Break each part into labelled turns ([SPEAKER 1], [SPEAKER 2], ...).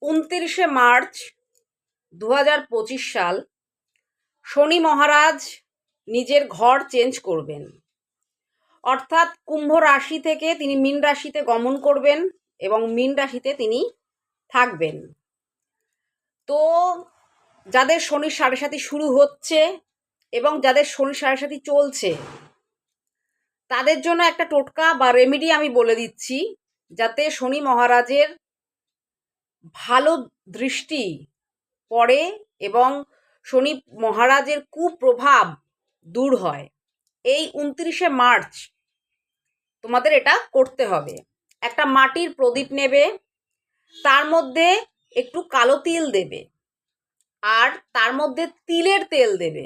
[SPEAKER 1] 29 March 2025 সাল শনি মহারাজ নিজের ঘর চেঞ্জ করবেন, অর্থাৎ কুম্ভ রাশি থেকে তিনি মীন রাশিতে গমন করবেন এবং মীন রাশিতে তিনি থাকবেন। তো যাদের শনির সাড়ে সাথী শুরু হচ্ছে এবং যাদের শনির সাড়ে সাথী চলছে তাদের জন্য একটা টোটকা বা রেমেডি আমি বলে দিচ্ছি, যাতে শনি মহারাজের ভালো দৃষ্টি পড়ে এবং শনি মহারাজের কুপ্রভাব দূর হয়। এই 29 মার্চ তোমাদের এটা করতে হবে। একটা মাটির প্রদীপ নেবে, তার মধ্যে একটু কালো তিল দেবে আর তার মধ্যে তিলের তেল দেবে,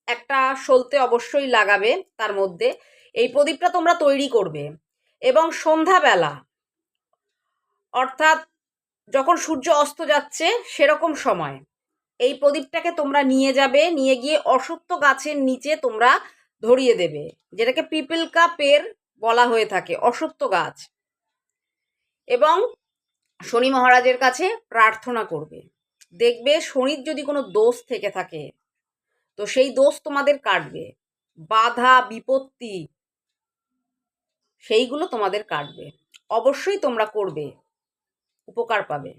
[SPEAKER 1] একটা সলতে অবশ্যই লাগাবে তার মধ্যে। এই প্রদীপটা তোমরা তৈরি করবে এবং সন্ধ্যাবেলা, অর্থাৎ যখন সূর্য অস্ত যাচ্ছে সেরকম সময় এই প্রদীপটাকে তোমরা নিয়ে যাবে, নিয়ে গিয়ে অশ্বত্থ গাছের নিচে তোমরা ধরিয়ে দেবে, যেটাকে পিপল কা পের বলা হয়ে থাকে, অশ্বত্থ গাছ, এবং শনি মহারাজের কাছে প্রার্থনা করবে। দেখবে শনির যদি কোনো দোষ থেকে থাকে তো সেই দোষ তোমাদের কাটবে, বাধা বিপত্তি সেইগুলো তোমাদের কাটবে। অবশ্যই তোমরা করবে, উপকার পাবে।